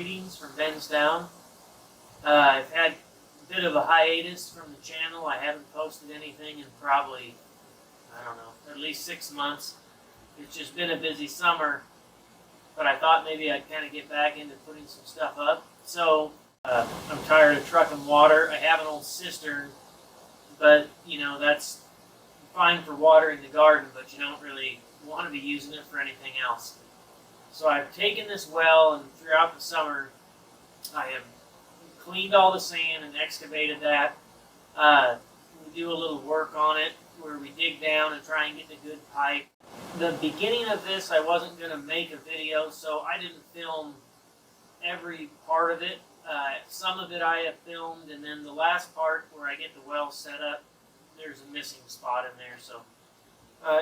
Greetings from Benstown. I've had a bit of a hiatus from the channel. I haven't posted anything in probably, I don't know, at least 6 months. It's just been a busy summer, but I thought maybe I'd kind of get back into putting some stuff up. So I'm tired of trucking water. I have an old cistern, but you know, that's fine for watering the garden, but you don't really want to be using it for anything else. So I've taken this well, and throughout the summer I have cleaned all the sand and excavated that. We do a little work on it where we dig down and try and get the good pipe. The beginning of this I wasn't going to make a video, so I didn't film every part of it. Some of it I have filmed, and then the last part where I get the well set up, there's a missing spot in there. So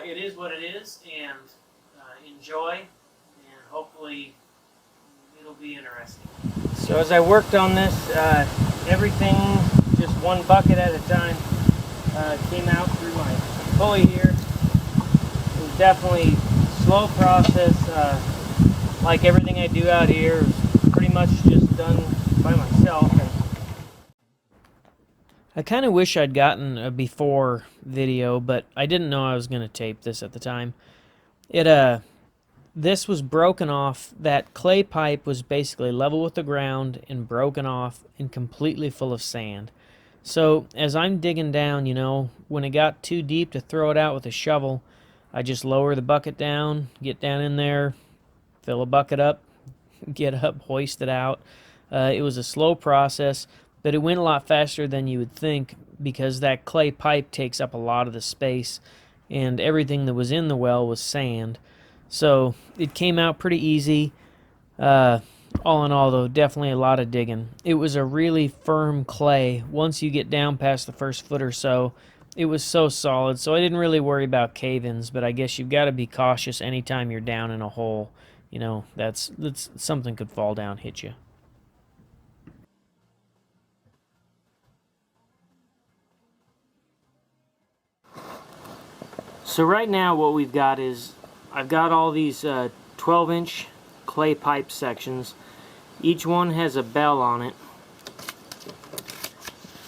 it is what it is, and enjoy, and hopefully it'll be interesting. So as I worked on this, everything just one bucket at a time came out through my pulley here. It was definitely a slow process. Like everything I do out here is pretty much just done by myself. And I kind of wish I'd gotten a before video, but I didn't know I was going to tape this at the time. This was broken off. That clay pipe was basically level with the ground and broken off and completely full of sand. So as I'm digging down, you know, when it got too deep to throw it out with a shovel, I just lower the bucket down, get down in there, fill a bucket up, get up, hoist it out. It was a slow process, but it went a lot faster than you would think because that clay pipe takes up a lot of the space, and everything that was in the well was sand. So it came out pretty easy. All in all, though, definitely a lot of digging. It was a really firm clay. Once you get down past the first foot or so, it was so solid, so I didn't really worry about cave-ins, but I guess you've got to be cautious anytime you're down in a hole. You know, that's something could fall down, hit you. So right now what we've got is, I've got all these 12-inch clay pipe sections. Each one has a bell on it.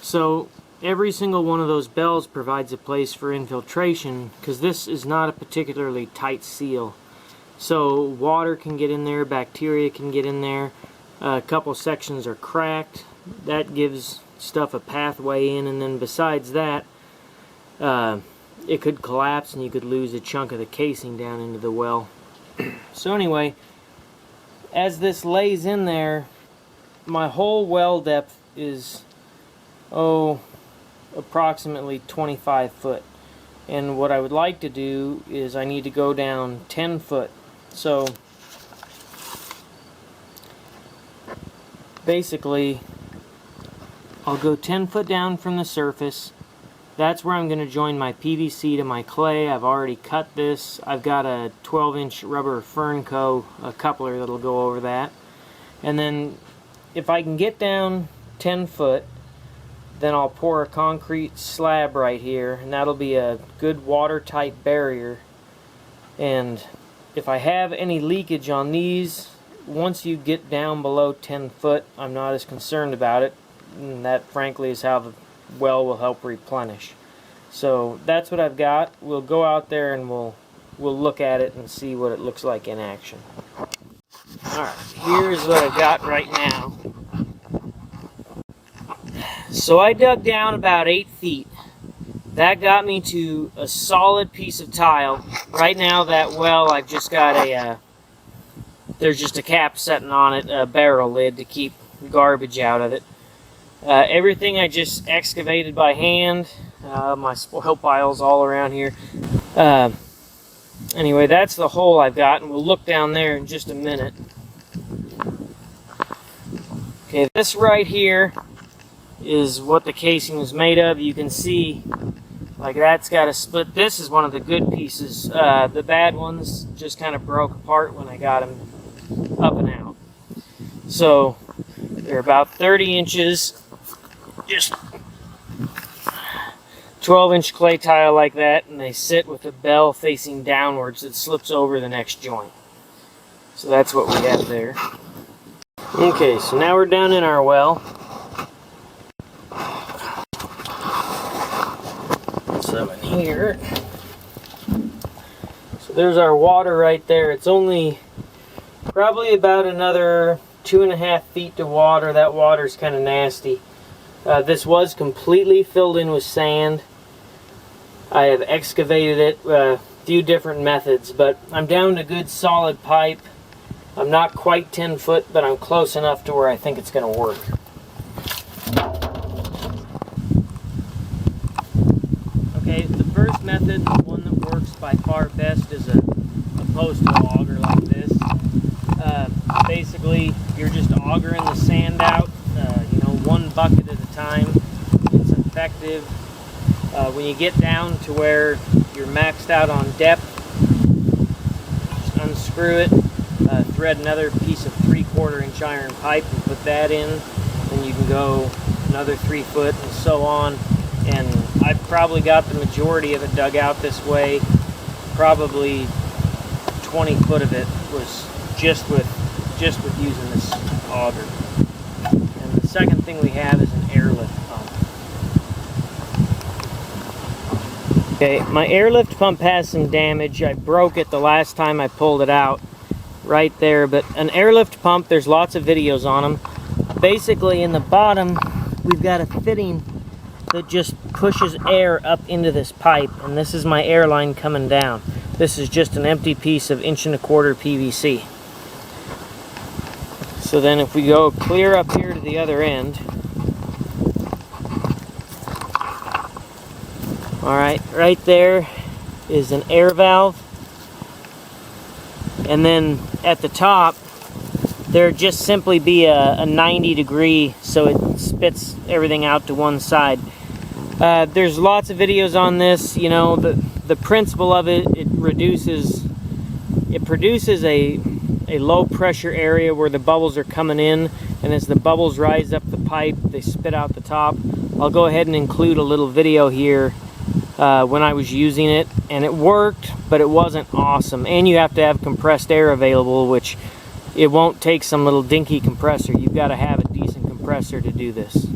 So every single one of those bells provides a place for infiltration, because this is not a particularly tight seal. So water can get in there, bacteria can get in there. A couple sections are cracked. That gives stuff a pathway in, and then besides that, it could collapse and you could lose a chunk of the casing down into the well. So anyway, as this lays in there, my whole well depth is, approximately 25 foot. And what I would like to do is I need to go down 10 foot. So basically, I'll go 10 foot down from the surface. That's where I'm going to join my PVC to my clay. I've already cut this. I've got a 12-inch rubber Fernco, a coupler that'll go over that. And then if I can get down 10 foot, then I'll pour a concrete slab right here, and that'll be a good watertight barrier. And if I have any leakage on these, once you get down below 10 foot, I'm not as concerned about it. And that, frankly, is how the well will help replenish. So that's what I've got. We'll go out there and we'll look at it and see what it looks like in action. Alright, here's what I've got right now. So I dug down about 8 feet. That got me to a solid piece of tile. Right now that well, I've just got there's just a cap setting on it, a barrel lid to keep garbage out of it. Everything I just excavated by hand. My spoil piles all around here. Anyway, that's the hole I've got, and we'll look down there in just a minute. Okay, this right here is what the casing was made of. You can see, like, that's got a split. This is one of the good pieces. The bad ones just kind of broke apart when I got them up and out. So they're about 30 inches. Just 12-inch clay tile like that, and they sit with a bell facing downwards that slips over the next joint. So that's what we have there. Okay, so now we're down in our well. So in here, so there's our water right there. It's only probably about another 2.5 feet to water. That water's kind of nasty. This was completely filled in with sand. I have excavated it a few different methods, but I'm down to good solid pipe. I'm not quite 10 foot, but I'm close enough to where I think it's going to work. Okay, the first method, the one that works by far best, is a postal auger like this. Basically, you're just augering the sand out, one bucket at a time. It's effective. When you get down to where you're maxed out on depth, just unscrew it, thread another piece of 3/4 inch iron pipe and put that in, and you can go another 3 foot and so on. And I've probably got the majority of it dug out this way. Probably 20 foot of it was just with using this auger. And the second thing we have is an airlift pump. Okay, my airlift pump has some damage. I broke it the last time I pulled it out right there. But an airlift pump, there's lots of videos on them. Basically in the bottom we've got a fitting that just pushes air up into this pipe, and this is my air line coming down. This is just an empty piece of 1.25 inch PVC. So then if we go clear up here to the other end, alright, right there is an air valve, and then at the top there'd just simply be a 90 degree, so it spits everything out to one side. There's lots of videos on this. You know, the principle of it, it produces a low pressure area where the bubbles are coming in, and as the bubbles rise up the pipe, they spit out the top. I'll go ahead and include a little video here when I was using it, and it worked, but it wasn't awesome. And you have to have compressed air available, which it won't take some little dinky compressor. You've got to have a decent compressor to do this.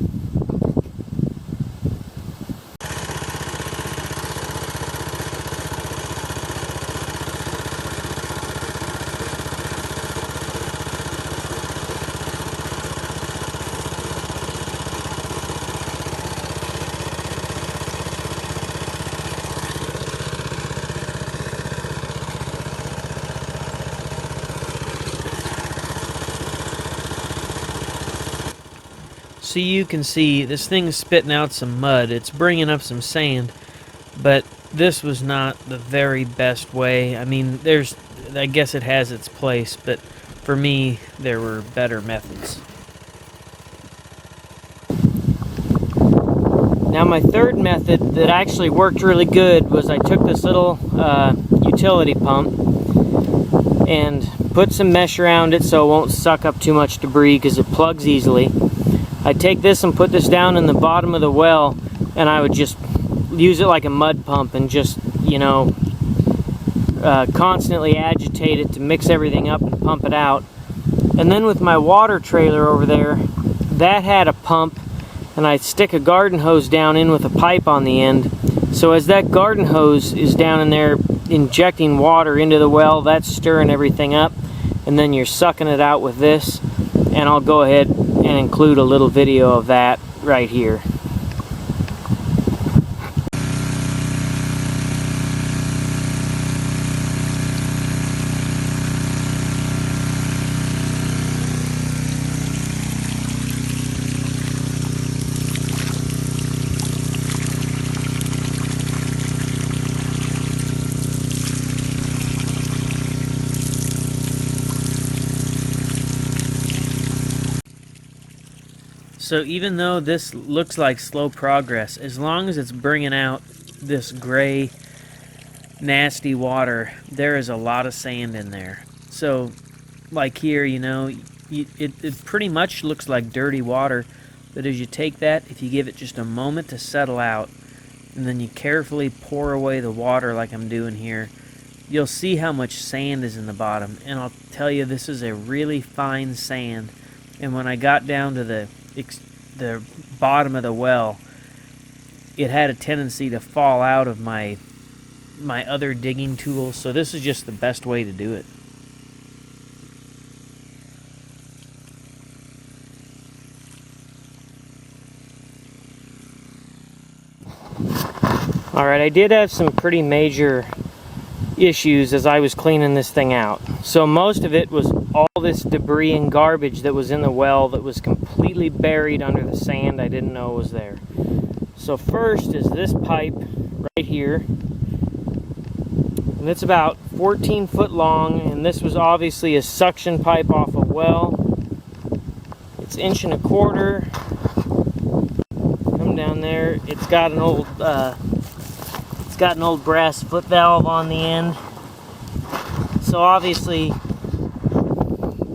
So you can see this thing's spitting out some mud. It's bringing up some sand, but this was not the very best way. I mean, I guess it has its place, but for me, there were better methods. Now my third method that actually worked really good was I took this little utility pump and put some mesh around it so it won't suck up too much debris because it plugs easily. I'd take this and put this down in the bottom of the well, and I would just use it like a mud pump and just, constantly agitate it to mix everything up and pump it out. And then with my water trailer over there, that had a pump, and I'd stick a garden hose down in with a pipe on the end. So as that garden hose is down in there injecting water into the well, that's stirring everything up, and then you're sucking it out with this. And I'll go ahead and include a little video of that right here. So even though this looks like slow progress, as long as it's bringing out this gray, nasty water, there is a lot of sand in there. So, like here, it pretty much looks like dirty water, but as you take that, if you give it just a moment to settle out, and then you carefully pour away the water like I'm doing here, you'll see how much sand is in the bottom. And I'll tell you, this is a really fine sand. and when I got down to the bottom of the well, it had a tendency to fall out of my other digging tools. So this is just the best way to do it. Alright, I did have some pretty major issues as I was cleaning this thing out. So most of it was all this debris and garbage that was in the well that was completely buried under the sand. I didn't know was there. So first is this pipe right here, and it's about 14 foot long, and this was obviously a suction pipe off a well. It's 1.25 inches. Come down there. It's got an old brass foot valve on the end. So obviously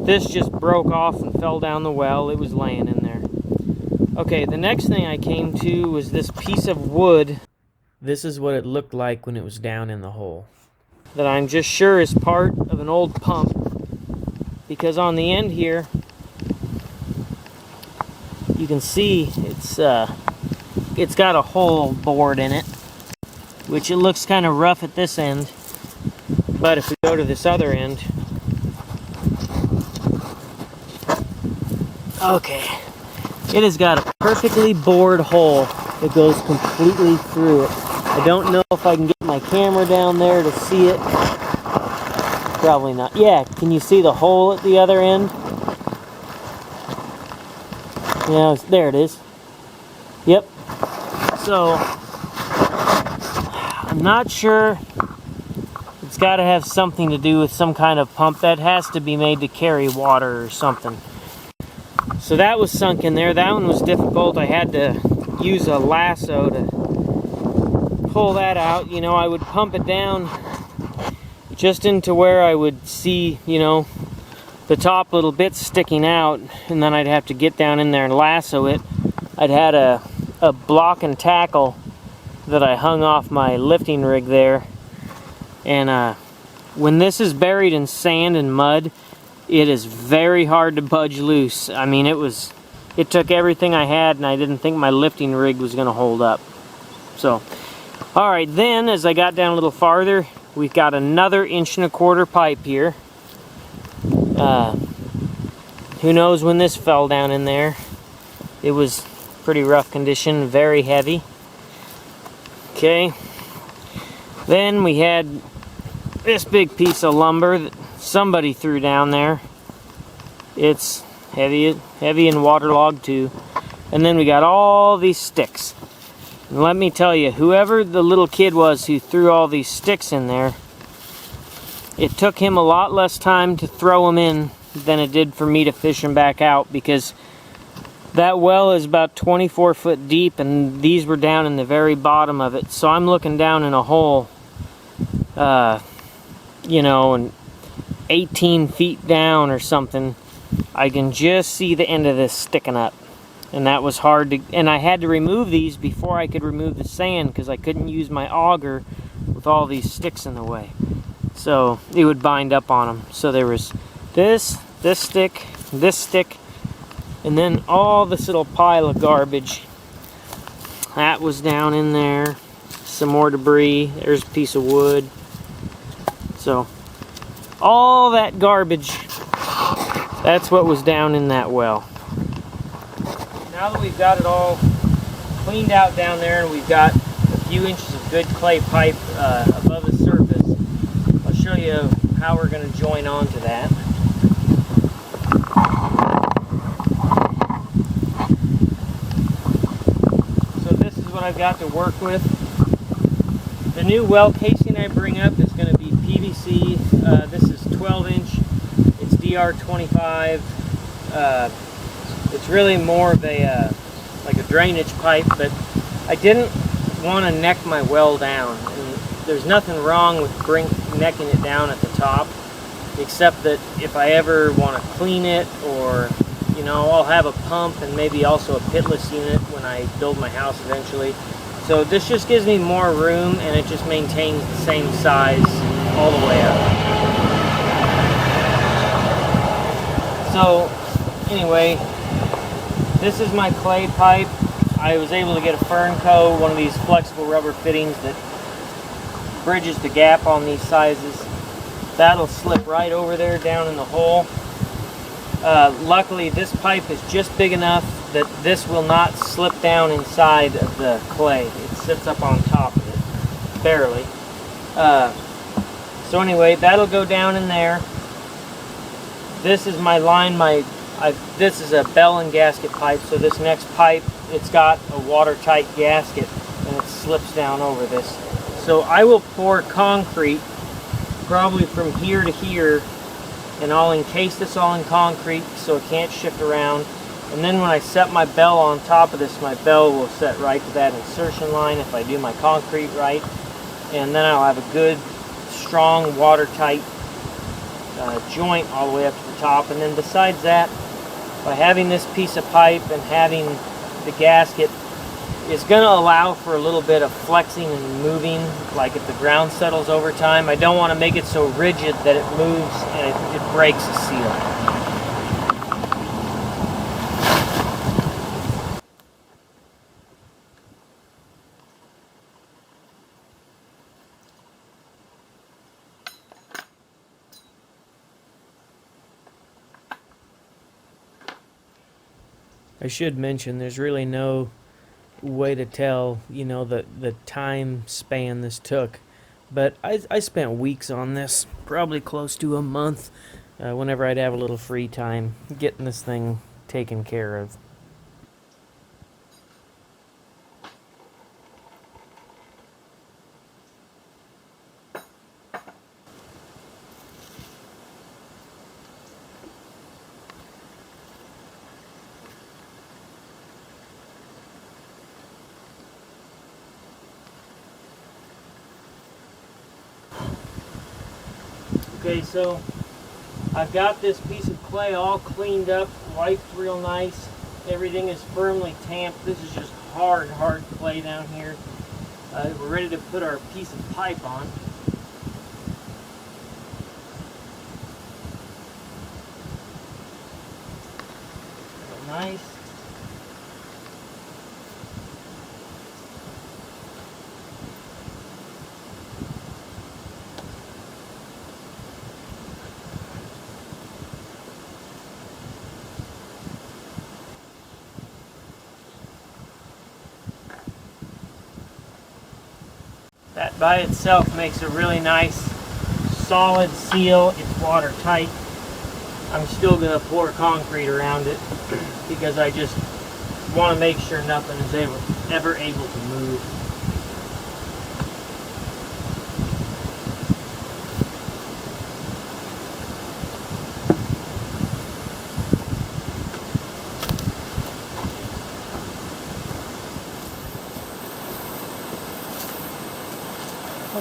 this just broke off and fell down the well. It was laying in there. Okay, the next thing I came to was this piece of wood. This is what it looked like when it was down in the hole. That I'm just sure is part of an old pump, because on the end here you can see it's got a hole bored in it, which it looks kind of rough at this end. But if we go to this other end, okay, it has got a perfectly bored hole that goes completely through it. I don't know if I can get my camera down there to see it. Probably not. Yeah, can you see the hole at the other end? Yeah, there it is. Yep. So, I'm not sure. It's got to have something to do with some kind of pump that has to be made to carry water or something. So that was sunk in there. That one was difficult. I had to use a lasso to pull that out. You know, I would pump it down just into where I would see, you know, the top little bits sticking out, and then I'd have to get down in there and lasso it. I'd had a block and tackle that I hung off my lifting rig there, and when this is buried in sand and mud, it is very hard to budge loose. I mean, it took everything I had, and I didn't think my lifting rig was going to hold up. So, alright, then as I got down a little farther, we've got another 1.25 inch pipe here. Who knows when this fell down in there. It was pretty rough condition, very heavy. Okay, then we had this big piece of lumber that somebody threw down there. It's heavy and waterlogged too. And then we got all these sticks. And let me tell you, whoever the little kid was who threw all these sticks in there, it took him a lot less time to throw them in than it did for me to fish them back out, because that well is about 24 foot deep, and these were down in the very bottom of it. So I'm looking down in a hole, you know, and 18 feet down or something. I can just see the end of this sticking up. And that was hard to, and I had to remove these before I could remove the sand, because I couldn't use my auger with all these sticks in the way. So it would bind up on them. So there was this stick, and then all this little pile of garbage. That was down in there. Some more debris. There's a piece of wood. So all that garbage, that's what was down in that well. Now that we've got it all cleaned out down there, and we've got a few inches of good clay pipe above the surface, I'll show you how we're going to join on to that. So this is what I've got to work with. The new well casing I bring up is going to be PVC. This is 12 inch. It's DR25. It's really more of a like a drainage pipe, but I didn't want to neck my well down. And there's nothing wrong with necking it down at the top, except that if I ever want to clean it, or you know, I'll have a pump and maybe also a pitless unit when I build my house eventually. So this just gives me more room, and it just maintains the same size all the way up. So anyway, this is my clay pipe. I was able to get a Fernco, one of these flexible rubber fittings that bridges the gap on these sizes. That'll slip right over there down in the hole. Luckily, this pipe is just big enough that this will not slip down inside of the clay. It sits up on top of it, barely. So anyway, that'll go down in there. This is my line. This is a bell and gasket pipe, so this next pipe, it's got a watertight gasket and it slips down over this. So I will pour concrete probably from here to here, and I'll encase this all in concrete so it can't shift around. And then when I set my bell on top of this, my bell will set right to that insertion line if I do my concrete right. And then I'll have a good, strong, watertight joint all the way up to the top. And then besides that, by having this piece of pipe and having the gasket, it's going to allow for a little bit of flexing and moving, like if the ground settles over time. I don't want to make it so rigid that it moves and it breaks the seal. I should mention there's really no way to tell, you know, the time span this took, but I spent weeks on this, probably close to a month, whenever I'd have a little free time, getting this thing taken care of. Okay, so I've got this piece of clay all cleaned up, wiped real nice. Everything is firmly tamped. This is just hard clay down here. We're ready to put our piece of pipe on. Real nice. That by itself makes a really nice solid seal. It's watertight. I'm still going to pour concrete around it because I just want to make sure nothing is ever able to move.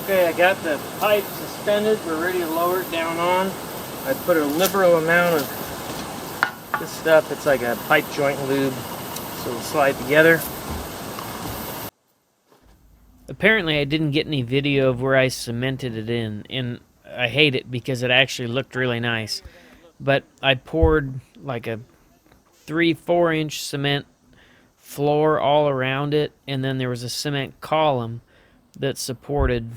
Okay, I got the pipe suspended. We're ready to lower it down on. I put a liberal amount of this stuff. It's like a pipe joint lube, so it'll slide together. Apparently I didn't get any video of where I cemented it in, and I hate it because it actually looked really nice. But I poured like a 3-4 inch cement floor all around it, and then there was a cement column that supported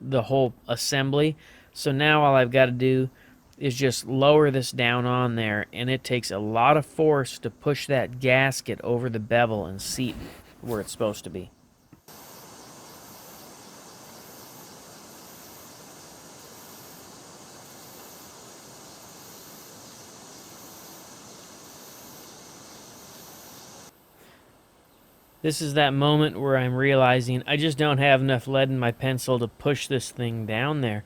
the whole assembly. So now all I've got to do is just lower this down on there, and it takes a lot of force to push that gasket over the bevel and seat where it's supposed to be. This is that moment where I'm realizing I just don't have enough lead in my pencil to push this thing down there.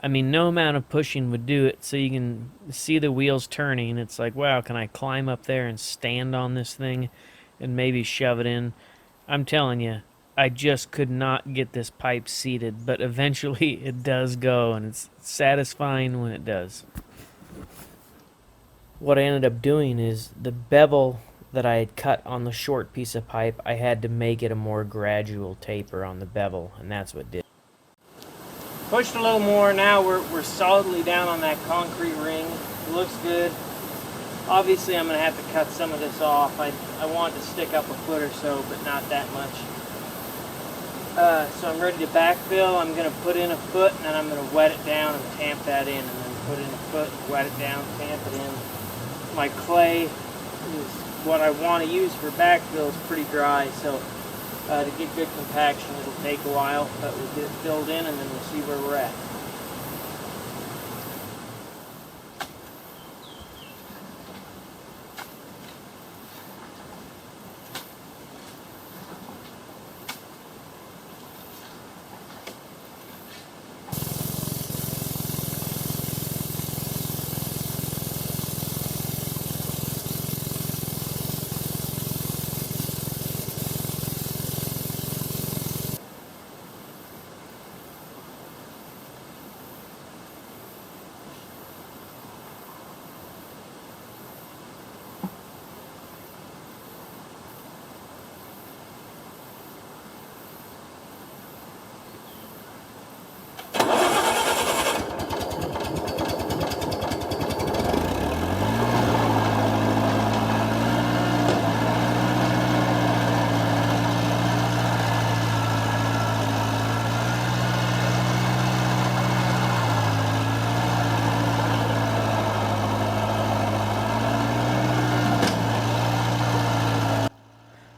I mean, no amount of pushing would do it, so you can see the wheels turning. It's like, wow, can I climb up there and stand on this thing and maybe shove it in? I'm telling you, I just could not get this pipe seated, but eventually it does go, and it's satisfying when it does. What I ended up doing is the bevel that I had cut on the short piece of pipe, I had to make it a more gradual taper on the bevel, and that's what did. Pushed a little more. Now we're solidly down on that concrete ring. It looks good. Obviously I'm going to have to cut some of this off. I want to stick up a foot or so, but not that much. So I'm ready to backfill. I'm going to put in a foot, and then I'm going to wet it down and tamp that in, and then put in a foot, wet it down, tamp it in. My clay is what I want to use for backfill. Is pretty dry, so to get good compaction it'll take a while, but we'll get it filled in and then we'll see where we're at.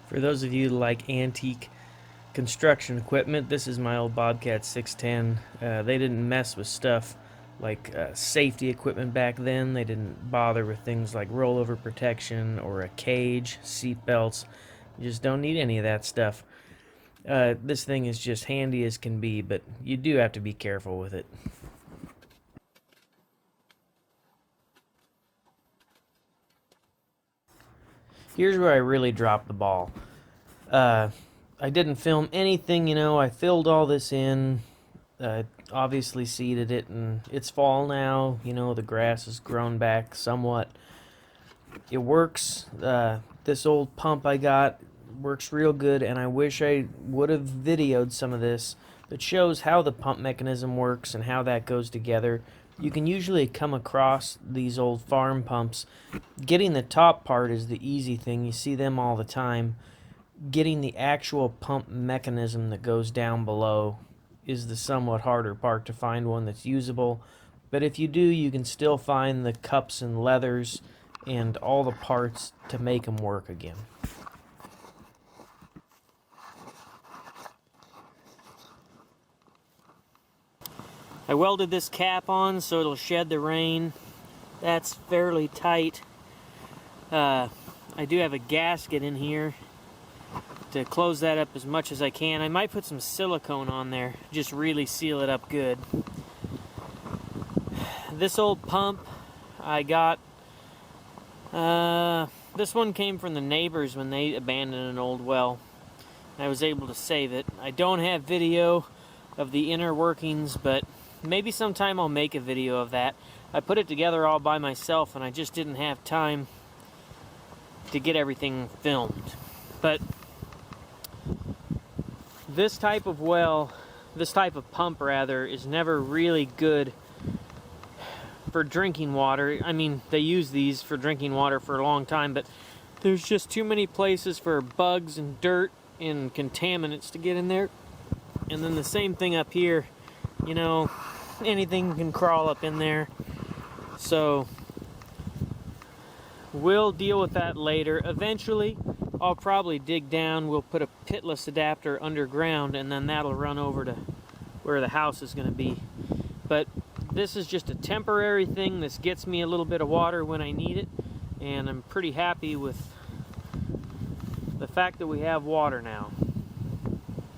For those of you who like antique construction equipment, this is my old Bobcat 610. They didn't mess with stuff like safety equipment back then. They didn't bother with things like rollover protection or a cage, seat belts. You just don't need any of that stuff. This thing is just handy as can be, but you do have to be careful with it. Here's where I really dropped the ball. I didn't film anything, you know. I filled all this in, obviously seeded it, and it's fall now. You know, the grass has grown back somewhat. It works. This old pump I got works real good, and I wish I would have videoed some of this that shows how the pump mechanism works and how that goes together. You can usually come across these old farm pumps. Getting the top part is the easy thing. You see them all the time. Getting the actual pump mechanism that goes down below is the somewhat harder part, to find one that's usable. But if you do, you can still find the cups and leathers and all the parts to make them work again. I welded this cap on so it'll shed the rain. That's fairly tight. I do have a gasket in here to close that up as much as I can. I might put some silicone on there, just really seal it up good. This old pump I got, this one came from the neighbors when they abandoned an old well. I was able to save it. I don't have video of the inner workings, but maybe sometime I'll make a video of that. I put it together all by myself, and I just didn't have time to get everything filmed. But this type of well, this type of pump rather, is never really good for drinking water. I mean, they use these for drinking water for a long time, but there's just too many places for bugs and dirt and contaminants to get in there. And then the same thing up here, you know, anything can crawl up in there. So we'll deal with that later. Eventually I'll probably dig down, we'll put a pitless adapter underground, and then that'll run over to where the house is going to be. But this is just a temporary thing. This gets me a little bit of water when I need it, and I'm pretty happy with the fact that we have water now.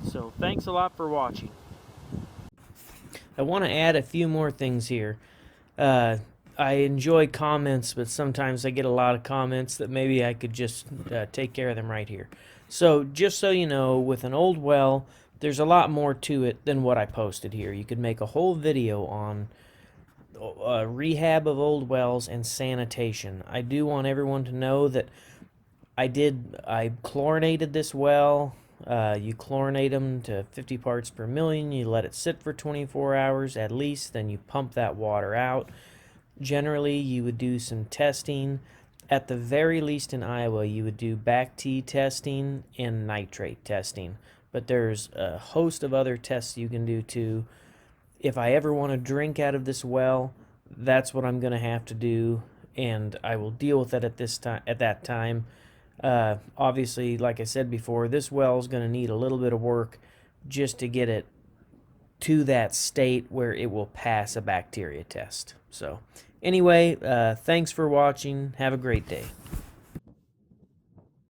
So thanks a lot for watching. I want to add a few more things here. I enjoy comments, but sometimes I get a lot of comments that maybe I could just take care of them right here. So just so you know, with an old well, there's a lot more to it than what I posted here. You could make a whole video on rehab of old wells and sanitation. I do want everyone to know that I chlorinated this well. You chlorinate them to 50 parts per million. You let it sit for 24 hours at least. Then you pump that water out. Generally, you would do some testing at the very least in Iowa, you would do Bac-T testing and nitrate testing. But there's a host of other tests you can do too. If I ever want to drink out of this well, that's what I'm going to have to do, and I will deal with it at that time. Obviously, like I said before, this well is going to need a little bit of work just to get it to that state where it will pass a bacteria test. So, anyway, thanks for watching. Have a great day.